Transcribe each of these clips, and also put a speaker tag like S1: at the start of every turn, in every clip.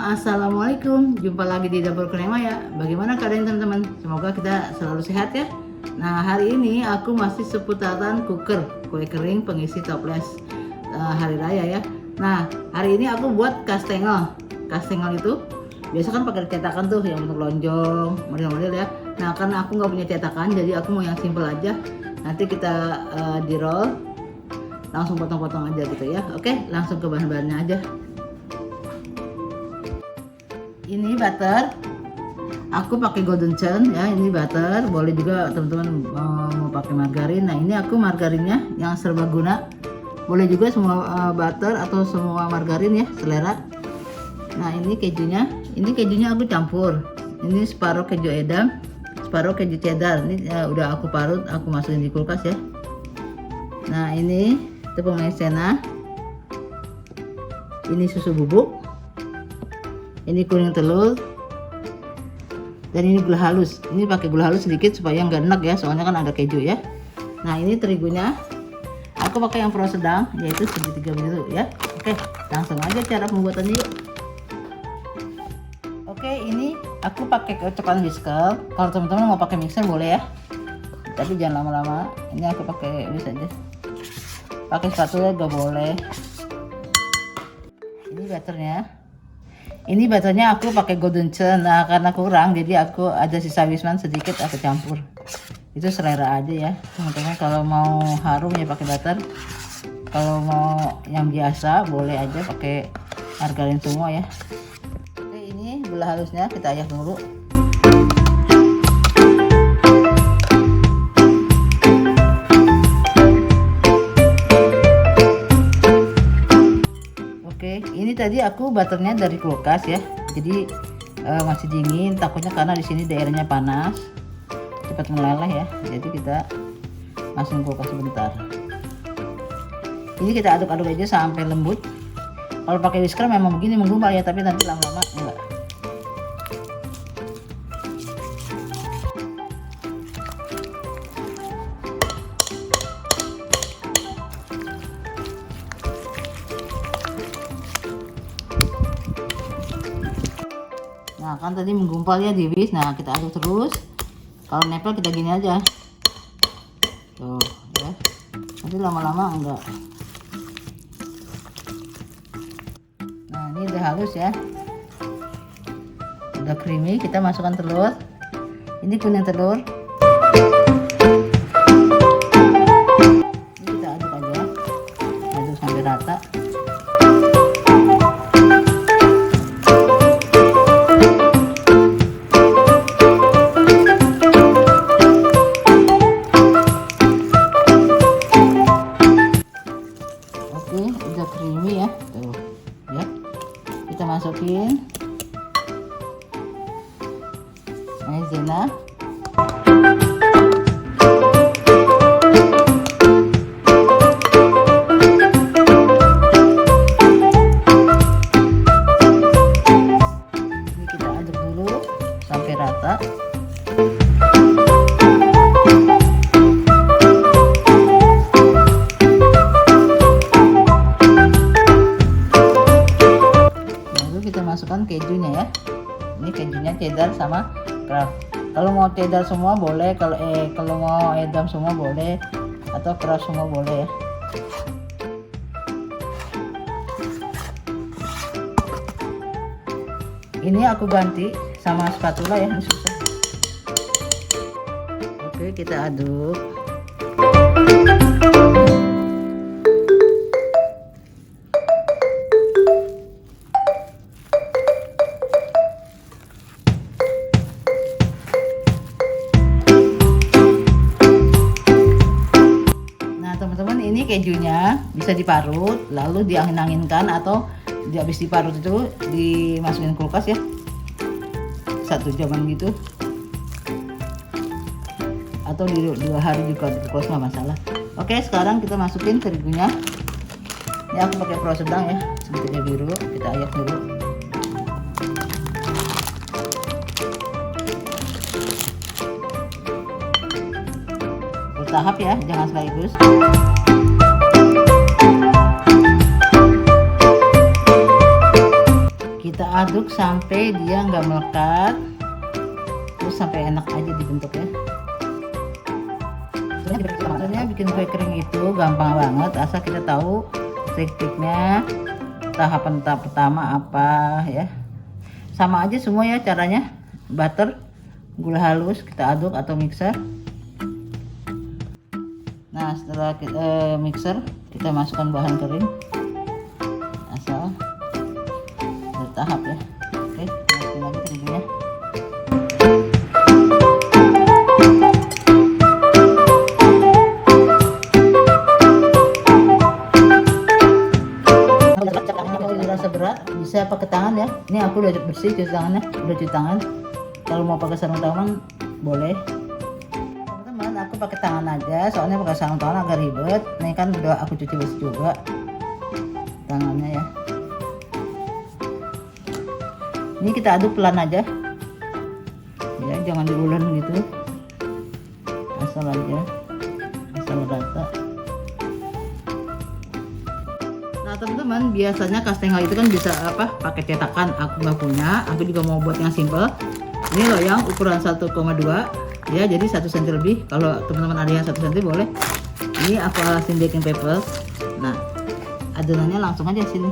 S1: Assalamualaikum, jumpa lagi di Dapur Kurnia Maya. Bagaimana keadaan teman-teman? Semoga kita selalu sehat ya. Nah, hari ini aku masih seputaran cooker, kue kering pengisi toples hari raya ya. Nah, hari ini aku buat kastengel. Kastengel itu biasa kan pakai cetakan tuh yang untuk lonjong, model-model ya. Nah, karena aku nggak punya cetakan, jadi aku mau yang simple aja. Nanti kita di roll, langsung potong-potong aja gitu ya. Oke, langsung ke bahan-bahannya aja. Ini butter, aku pakai golden churn ya. Ini butter, boleh juga teman-teman mau pakai margarin. Nah, ini aku margarinnya yang serbaguna, boleh juga semua butter atau semua margarin ya, selera. Nah, ini kejunya aku campur. Ini separuh keju edam, separuh keju cheddar. Ini udah aku parut, aku masukin di kulkas ya. Nah, ini tepung maizena, ini susu bubuk, ini kuning telur, dan ini gula halus. Ini pakai gula halus sedikit supaya nggak enak ya, soalnya kan ada keju ya. Nah, ini terigunya aku pakai yang pro sedang, yaitu segitiga biru ya. Oke, langsung aja cara pembuatannya yuk. Oke, ini aku pakai kocokan whisker. Kalau teman-teman mau pakai mixer boleh ya, tapi jangan lama-lama. Ini aku pakai whisk aja. Pakai spatula juga boleh. Ini butternya. Ini butternya aku pakai golden churn. Nah, karena kurang jadi aku ada sisa wisman sedikit, aku campur. Itu selera aja ya teman-teman. Kalau mau harum ya pakai butter, kalau mau yang biasa boleh aja pakai margarin semua ya. Oke, ini gula halusnya kita ayak dulu. Ini tadi aku butternya dari kulkas ya, jadi masih dingin. Takutnya karena di sini daerahnya panas, cepat meleleh ya. Jadi kita masukin kulkas sebentar. Ini kita aduk-aduk aja sampai lembut. Kalau pakai whisker memang begini menggumpal ya, tapi nanti lama-lama enggak. Nah, kan tadi menggumpal ya di whisk. Nah, kita aduk terus. Kalau nempel kita gini aja. Tuh, ya. Nanti lama-lama enggak. Nah, ini udah halus ya. Udah creamy, kita masukkan telur. Ini kuning telur. Ini kita aduk aja. Aduk sampai rata. Udah creamy ya, tuh ya. Kita masukin maizena, ini kita aduk dulu sampai rata. Kita masukkan kejunya ya. Ini kejunya cheddar sama craft. Kalau mau cheddar semua boleh, kalau mau edam semua boleh, atau craft semua boleh ya. Ini aku ganti sama spatula ya, ini susah. Oke, kita aduk. Teman-teman, ini kejunya bisa diparut lalu diangin-anginkan, atau habis diparut itu dimasukin kulkas ya 1 jaman gitu, atau di 2 hari juga di kulkas nggak masalah. Oke, sekarang kita masukin terigunya. Ini aku pakai pro sedang ya, segitiga biru. Kita ayak dulu. Bertahap ya, jangan sekaligus. Kita aduk sampai dia nggak melekat, terus sampai enak aja dibentuknya. Sebenarnya bikin kue kering itu gampang banget, asal kita tahu trik-triknya, tahapan tahap pertama apa ya. Sama aja semua ya caranya. Butter, gula halus kita aduk atau mixer. Nah setelah kita mixer, kita masukkan bahan kering asal bertahap ya. Oke, masukin lagi terigunya. Kalau dirasa berat bisa pakai tangan ya. Ini aku udah bersih cuci tangannya, udah cuci tangan. Kalau mau pakai sarung tangan boleh. Teman-teman, aku pakai tangan aja, soalnya pakai sarung tangan agak ribet. Ini kan udah aku cuci bersih juga tangannya ya. Ini kita aduk pelan aja ya, jangan diulen gitu, asal aja, asal rata. Nah teman-teman, biasanya kastengel itu kan bisa pakai cetakan. Aku nggak punya, aku juga mau buat yang simple. Ini loyang ukuran 1,2 ya, jadi 1 cm lebih. Kalau teman-teman ada yang 1 cm boleh. Ini aku alasin baking paper. Nah adonannya langsung aja sini.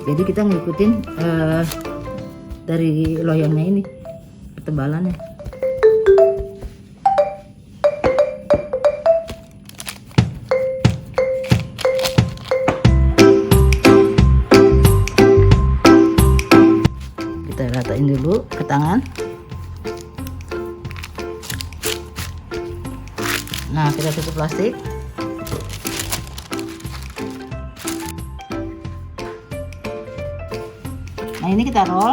S1: Jadi kita ngikutin dari loyangnya ini ketebalannya. Kita ratain dulu ke tangan. Nah kita tutup plastik. Nah ini kita roll.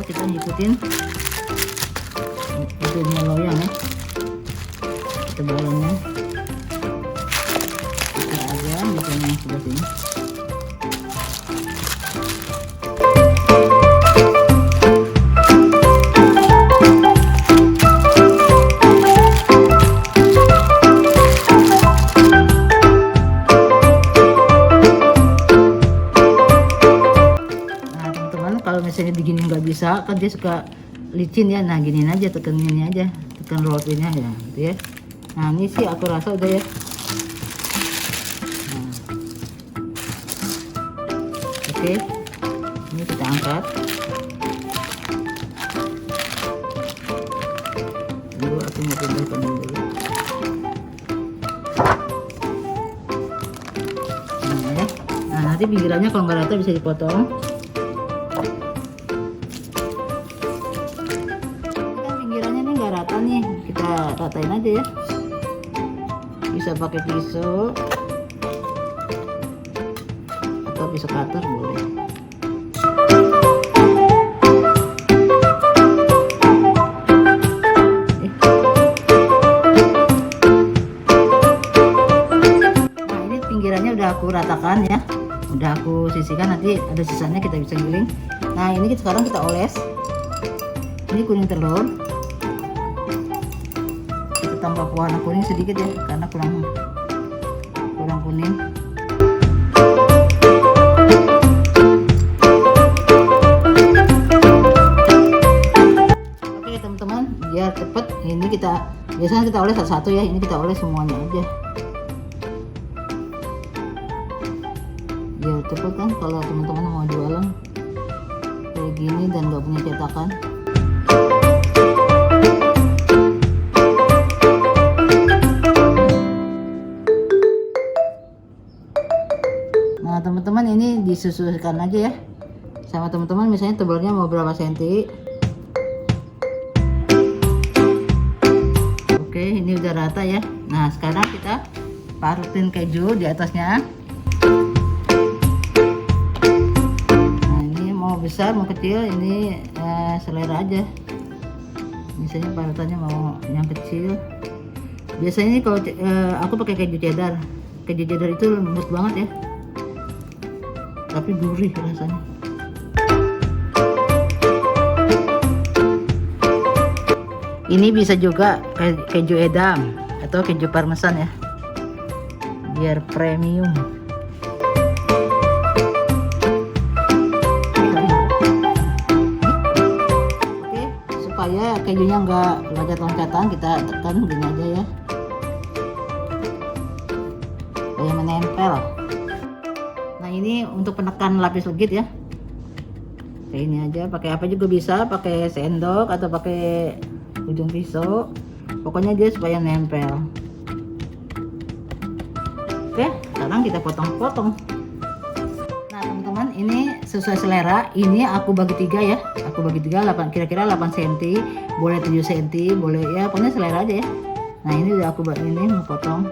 S1: Kita ngikutin ujungnya loyang ya, ketebalannya. Kita aja misalnya yang sebelah sini. Kalau misalnya digini nggak bisa kan dia suka licin ya, nah giniin aja, tekenin ini aja, tekan roll pinnya ya gitu ya. Nah ini sih aku rasa udah ya. Nah. Oke, ini kita angkat dulu, aku mau pindahkan dulu. Nah, ya. Nah nanti pinggirannya kalau nggak rata bisa dipotong. Rata nih, kita ratain aja ya, bisa pakai pisau atau pisau cutter boleh. Nah ini pinggirannya udah aku ratakan ya, udah aku sisihkan, nanti ada sisanya kita bisa giling. Nah ini sekarang kita oles. Ini kuning telur, tambah warna kuning sedikit ya, karena kurang kuning. Oke teman-teman, biar cepet ini biasanya kita oles satu-satu ya, ini kita oles semuanya aja biar cepet kan. Kalau teman-teman mau jualan kayak gini dan nggak punya cetakan. Nah teman-teman, ini disesuaikan aja ya sama teman-teman, misalnya tebalnya mau berapa senti. Oke, ini udah rata ya. Nah sekarang kita parutin keju di atasnya. Nah ini mau besar mau kecil, ini selera aja. Ini Misalnya parutannya mau yang kecil. Biasanya kalau aku pakai keju cheddar. Keju cheddar itu lembut banget ya, tapi gurih rasanya. Ini bisa juga keju edam atau keju parmesan ya, biar premium. Oke, supaya kejunya nggak loncat-loncatan, kita tekan gini aja ya, supaya menempel. Nah ini untuk penekan lapis legit ya, kayak ini aja. Pakai apa juga bisa, pakai sendok atau pakai ujung pisau, pokoknya dia supaya nempel. Oke, sekarang kita potong-potong. Nah teman-teman, ini sesuai selera. Ini aku bagi 3 ya, aku bagi 3, kira-kira 8 cm, boleh 7 cm, boleh ya, pokoknya selera aja ya. Nah ini udah aku ini mau potong.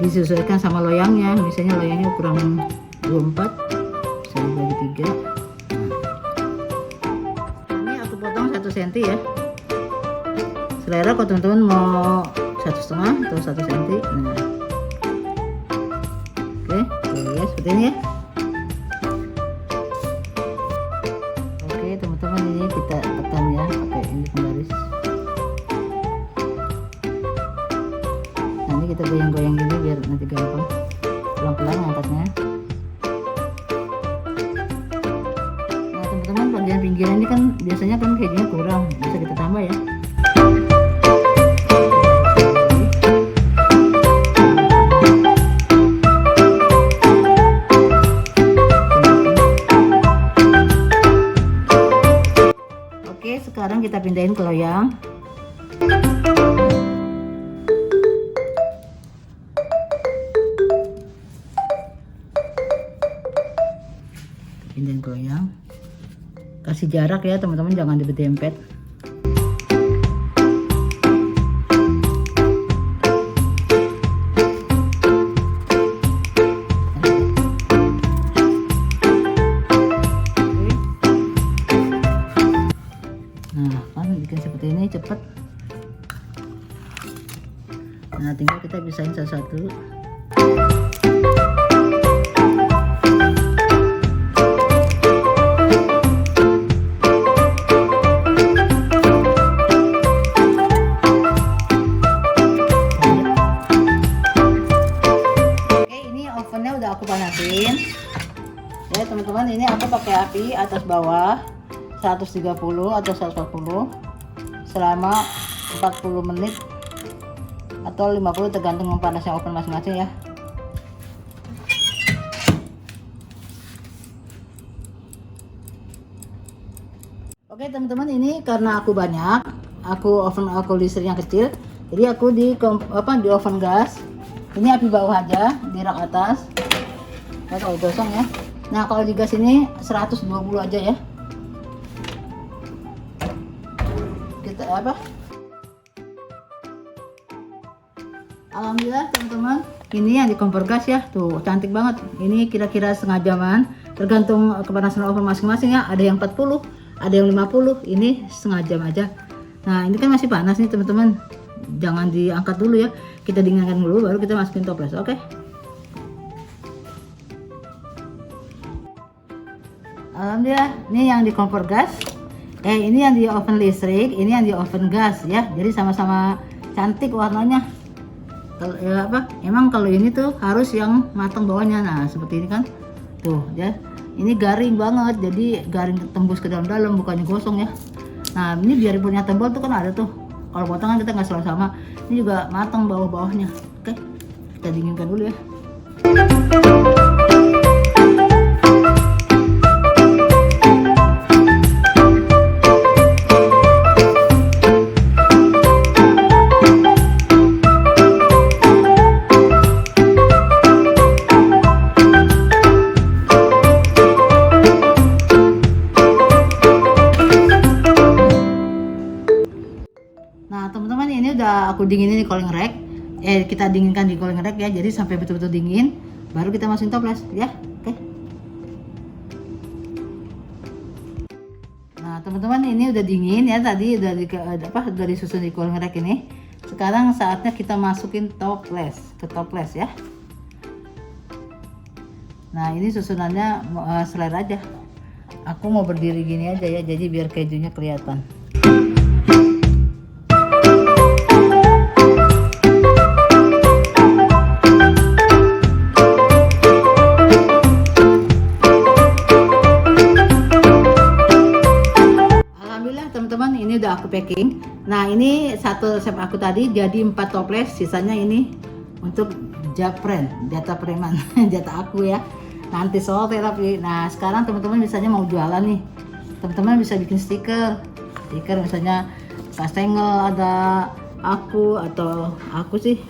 S1: Disesuaikan sama loyangnya, misalnya loyangnya ukuran 24, bisa dibagi 3. Ini aku potong 1 cm ya, selera kalau teman-teman mau 1,5 atau 1 cm. Nah. Oke, ya seperti ini ya. Oke teman-teman, ini kita tekan ya pakai ini penggaris. Nanti kita goyang-goyang gini biar nanti gampang, pelan-pelan ngangkatnya. Nah teman-teman, bagian pinggiran ini kan biasanya kan kejunya kurang, bisa kita tambah ya. Oke, sekarang kita pindahin ke loyang. Pindahin goyang, kasih jarak ya teman-teman, jangan dempet. Nah kan bikin seperti ini cepet. Nah tinggal kita pisahin satu-satu. Udah aku panasin ya teman-teman. Ini aku pakai api atas bawah 130 atau 140 selama 40 menit atau 50, tergantung panasnya oven masing-masing ya. Oke teman-teman, ini karena aku banyak, oven aku listrik yang kecil, jadi aku di oven gas. Ini api bawah aja, di rak atas. Ya, kalau gosong ya. Nah kalau di gas ini 120 aja ya. Kita alhamdulillah teman-teman, ini yang di kompor gas ya, tuh cantik banget. Ini kira-kira setengah jaman, tergantung kepanasan oven masing-masing ya. Ada yang 40, ada yang 50, ini setengah jam aja. Nah ini kan masih panas nih teman-teman, jangan diangkat dulu ya, kita dinginkan dulu baru kita masukin toples. Oke. Alhamdulillah, ini yang di kompor gas, ini yang di oven listrik, ini yang di oven gas ya. Jadi sama-sama cantik warnanya. Kalau emang kalau ini tuh harus yang matang bawahnya. Nah seperti ini kan, tuh ya. Ini garing banget, jadi garing tembus ke dalam-dalam, bukannya gosong ya. Nah ini biar punya tebal tuh kan ada tuh. Kalau potongan kita nggak selalu sama. Ini juga matang bawah-bawahnya. Oke, kita dinginkan dulu ya. Nah teman-teman, ini aku dinginin di cooling rack. Kita dinginkan di cooling rack ya, jadi sampai betul-betul dingin baru kita masukin toples ya. Oke. Nah teman-teman, ini udah dingin ya, tadi udah udah disusun di cooling rack ini. Sekarang saatnya kita masukin ke toples ya. Nah ini susunannya selera aja. Aku mau berdiri gini aja ya, jadi biar kejunya kelihatan. Alhamdulillah teman-teman, ini udah aku packing. Nah ini satu resep aku tadi jadi 4 toples, sisanya ini untuk jatah preman, jatah aku ya. Nanti soal terapi. Nah sekarang teman-teman misalnya mau jualan nih, teman-teman bisa bikin stiker misalnya Kastengel ada aku, atau aku sih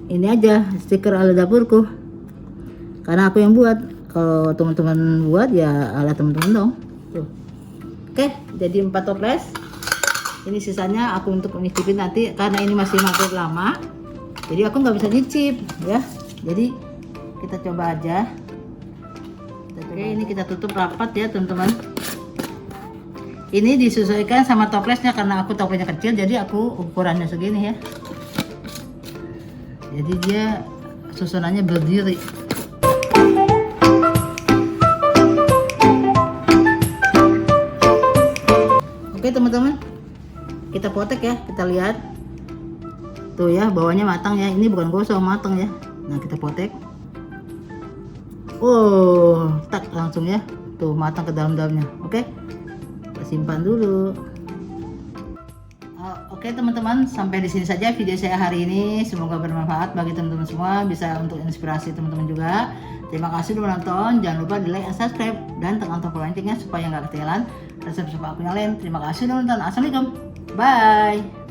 S1: ini aja stiker ala dapurku karena aku yang buat. Kalau teman-teman buat ya ala teman-teman dong tuh. Oke, jadi 4 toples ini, sisanya aku untuk nyicipin nanti karena ini masih maghrib lama, jadi aku nggak bisa nyicip ya, jadi kita coba aja. Oke, ini kita tutup rapat ya teman-teman. Ini disesuaikan sama toplesnya karena aku toplesnya kecil, jadi aku ukurannya segini ya. Jadi dia susunannya berdiri. Oke teman-teman, kita potek ya, kita lihat tuh ya, bawahnya matang ya. Ini bukan gosong, matang ya. Nah kita potek. Oh, tak langsung ya. Tuh matang ke dalam-dalamnya. Oke. Kita simpan dulu. Oke teman-teman, sampai di sini saja video saya hari ini. Semoga bermanfaat bagi teman-teman semua, bisa untuk inspirasi teman-teman juga. Terima kasih sudah menonton. Jangan lupa di like dan subscribe dan tekan tombol loncengnya supaya nggak ketinggalan resep-resep aku yang lain. Terima kasih sudah menonton. Assalamualaikum. Bye.